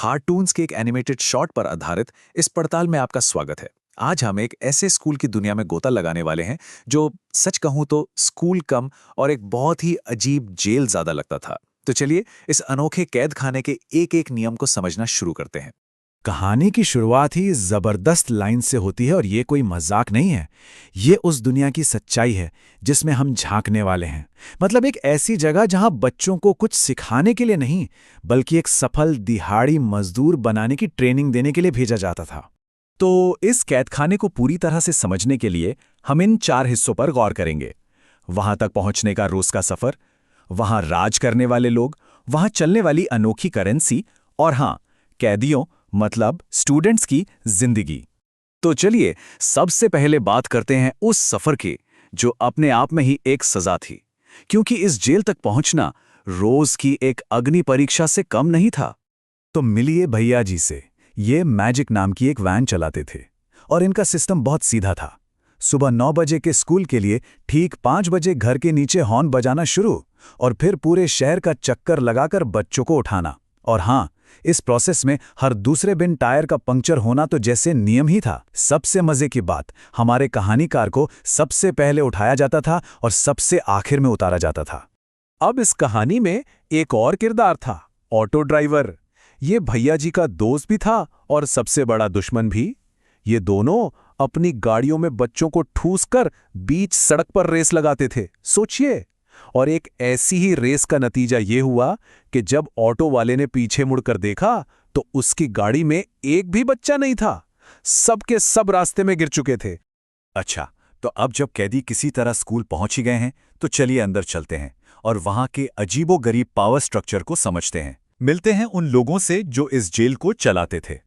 Cartoons के एक animated short पर आधारित इस पड़ताल में आपका स्वागत है। आज हम एक ऐसे स्कूल की दुनिया में गोता लगाने वाले हैं जो सच कहूं तो स्कूल कम और एक बहुत ही अजीब जेल ज्यादा लगता था। तो चलिए इस अनोखे कैद खाने के एक एक नियम को समझना शुरू करते हैं। कहानी की शुरुआत ही जबरदस्त लाइन से होती है और ये कोई मजाक नहीं है। ये उस दुनिया की सच्चाई है जिसमें हम झांकने वाले हैं। मतलब एक ऐसी जगह जहां बच्चों को कुछ सिखाने के लिए नहीं, बल्कि एक सफल दिहाड़ी मजदूर बनाने की ट्रेनिंग देने के लिए भेजा जाता था। तो इस कैदखाने को पूरी तरह से समझने के लिए हम इन 4 हिस्सों पर गौर करेंगे। वहां तक पहुंचने का रोज का सफर, वहां राज करने वाले लोग, वहां चलने वाली अनोखी करेंसी और हां, कैदियों मतलब स्टूडेंट्स की जिंदगी। तो चलिए सबसे पहले बात करते हैं उस सफर की जो अपने आप में ही एक सजा थी, क्योंकि इस जेल तक पहुंचना रोज की एक अग्नि परीक्षा से कम नहीं था। तो मिलिए भैया जी से। ये मैजिक नाम की एक वैन चलाते थे और इनका सिस्टम बहुत सीधा था। सुबह 9 बजे के स्कूल के लिए ठीक 5 बजे घर के नीचे हॉर्न बजाना शुरू और फिर पूरे शहर का चक्कर लगाकर बच्चों को उठाना। और हां, इस प्रोसेस में हर दूसरे बिन टायर का पंक्चर होना तो जैसे नियम ही था। सबसे मजे की बात, हमारे कहानीकार को सबसे पहले उठाया जाता था और सबसे आखिर में उतारा जाता था। अब इस कहानी में एक और किरदार था, ऑटो ड्राइवर। ये भैया जी का दोस्त भी था और सबसे बड़ा दुश्मन भी। ये दोनों अपनी गाड़ियों में बच्चों को ठूस कर बीच सड़क पर रेस लगाते थे, सोचिए। और एक ऐसी ही रेस का नतीजा ये हुआ कि जब ऑटो वाले ने पीछे मुड़कर देखा तो उसकी गाड़ी में एक भी बच्चा नहीं था। सब के सब रास्ते में गिर चुके थे। अच्छा, तो अब जब कैदी किसी तरह स्कूल पहुंच ही गए हैं तो चलिए अंदर चलते हैं और वहां के अजीबोगरीब पावर स्ट्रक्चर को समझते हैं। मिलते हैं उन लोगों से जो इस जेल को चलाते थे।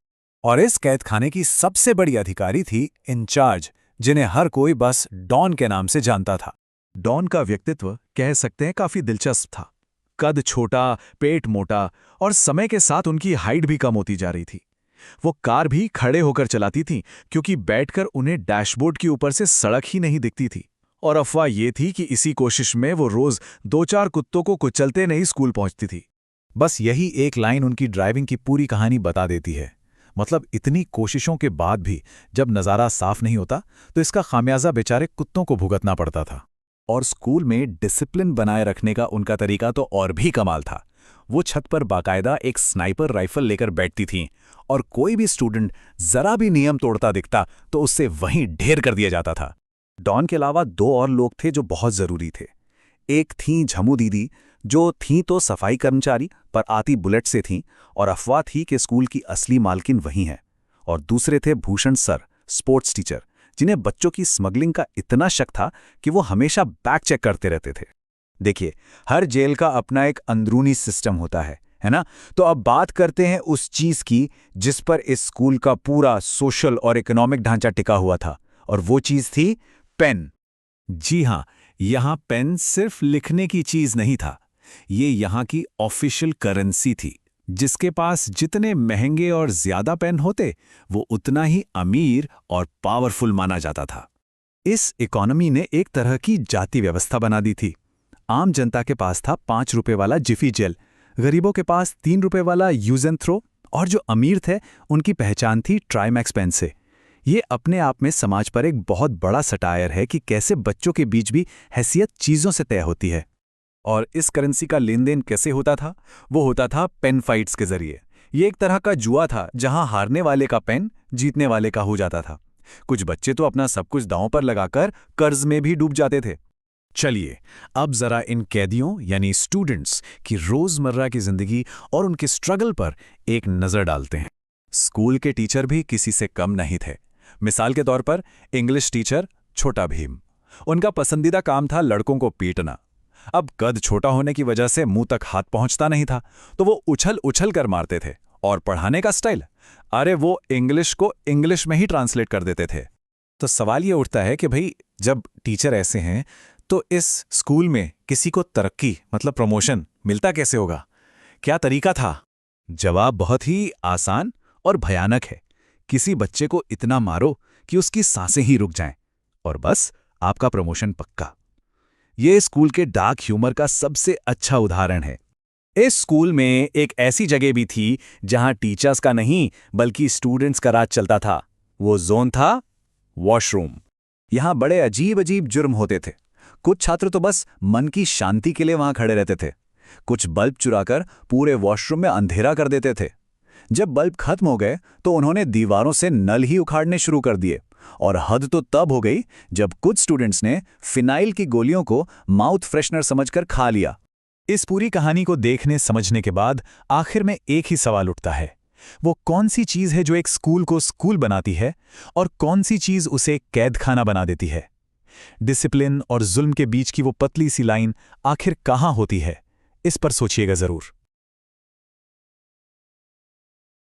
और इस कैदखाने की सबसे बड़ी अधिकारी थी इंचार्ज, जिन्हें हर कोई बस डॉन के नाम से जानता था। डॉन का व्यक्तित्व कह सकते हैं काफी दिलचस्प था। कद छोटा, पेट मोटा और समय के साथ उनकी हाइट भी कम होती जा रही थी। वो कार भी खड़े होकर चलाती थी क्योंकि बैठकर उन्हें डैशबोर्ड के ऊपर से सड़क ही नहीं दिखती थी। और अफवाह ये थी कि इसी कोशिश में वो रोज 2-4 कुत्तों को कुचलते नहीं स्कूल पहुंचती थी। बस यही एक लाइन उनकी ड्राइविंग की पूरी कहानी बता देती है। मतलब इतनी कोशिशों के बाद भी जब नज़ारा साफ नहीं होता तो इसका खामियाजा बेचारे कुत्तों को भुगतना पड़ता था। और स्कूल में डिसिप्लिन बनाए रखने का उनका तरीका तो और भी कमाल था। वो छत पर बाकायदा एक स्नाइपर राइफल लेकर बैठती थीं और कोई भी स्टूडेंट जरा भी नियम तोड़ता दिखता तो उससे वहीं ढेर कर दिया जाता था। डॉन के अलावा 2 और लोग थे जो बहुत जरूरी थे। एक थीं झमू दीदी, जो थीं तो सफाई कर्मचारी पर आती बुलेट से थीं और अफवाह थी कि स्कूल की असली मालकिन वही हैं। और दूसरे थे भूषण सर, स्पोर्ट्स टीचर, जिन्हें बच्चों की स्मगलिंग का इतना शक था कि वो हमेशा बैक चेक करते रहते थे। देखिए, हर जेल का अपना एक अंदरूनी सिस्टम होता है ना? तो अब बात करते हैं उस चीज की जिस पर इस स्कूल का पूरा सोशल और इकोनॉमिक ढांचा टिका हुआ था, और वो चीज थी पेन। जी हां, यहां पेन सिर्फ लिखने की चीज नहीं था, ये यहां की ऑफिशियल करेंसी थी। जिसके पास जितने महंगे और ज्यादा पेन होते, वो उतना ही अमीर और पावरफुल माना जाता था। इस इकोनॉमी ने एक तरह की जाति व्यवस्था बना दी थी। आम जनता के पास था 5 रुपए वाला जिफी जेल, गरीबों के पास 3 रुपए वाला यूज एंड थ्रो, और जो अमीर थे उनकी पहचान थी ट्राइमैक्स पेन से। ये अपने आप में समाज पर एक बहुत बड़ा सटायर है कि कैसे बच्चों के बीच भी हैसियत चीजों से तय होती है। और इस करेंसी का लेन देन कैसे होता था? वो होता था पेन फाइट्स के जरिए। ये एक तरह का जुआ था जहां हारने वाले का पेन जीतने वाले का हो जाता था। कुछ बच्चे तो अपना सब कुछ दांव पर लगाकर कर्ज में भी डूब जाते थे। चलिए अब जरा इन कैदियों यानी स्टूडेंट्स की रोजमर्रा की जिंदगी और उनके स्ट्रगल पर एक नजर डालते हैं। स्कूल के टीचर भी किसी से कम नहीं थे। मिसाल के तौर पर इंग्लिश टीचर छोटा भीम, उनका पसंदीदा काम था लड़कों को पीटना। अब कद छोटा होने की वजह से मुंह तक हाथ पहुंचता नहीं था, तो वो उछल उछल कर मारते थे। और पढ़ाने का स्टाइल, अरे वो इंग्लिश को इंग्लिश में ही ट्रांसलेट कर देते थे। तो सवाल ये उठता है कि भाई जब टीचर ऐसे हैं तो इस स्कूल में किसी को तरक्की मतलब प्रमोशन मिलता कैसे होगा? क्या तरीका था? जवाब बहुत ही आसान और भयानक है। किसी बच्चे को इतना मारो कि उसकी सांसें ही रुक जाएं और बस आपका प्रमोशन पक्का। ये स्कूल के डार्क ह्यूमर का सबसे अच्छा उदाहरण है। इस स्कूल में एक ऐसी जगह भी थी जहां टीचर्स का नहीं बल्कि स्टूडेंट्स का राज चलता था। वो जोन था वॉशरूम। यहां बड़े अजीब अजीब जुर्म होते थे। कुछ छात्र तो बस मन की शांति के लिए वहां खड़े रहते थे। कुछ बल्ब चुराकर पूरे वॉशरूम में अंधेरा कर देते थे। जब बल्ब खत्म हो गए तो उन्होंने दीवारों से नल ही उखाड़ने शुरू कर दिए। और हद तो तब हो गई जब कुछ स्टूडेंट्स ने फिनाइल की गोलियों को माउथ फ्रेशनर समझकर खा लिया। इस पूरी कहानी को देखने समझने के बाद आखिर में एक ही सवाल उठता है, वो कौन सी चीज है जो एक स्कूल को स्कूल बनाती है और कौन सी चीज उसे कैदखाना बना देती है? डिसिप्लिन और जुल्म के बीच की वो पतली सी लाइन आखिर कहाँ होती है? इस पर सोचिएगा जरूर।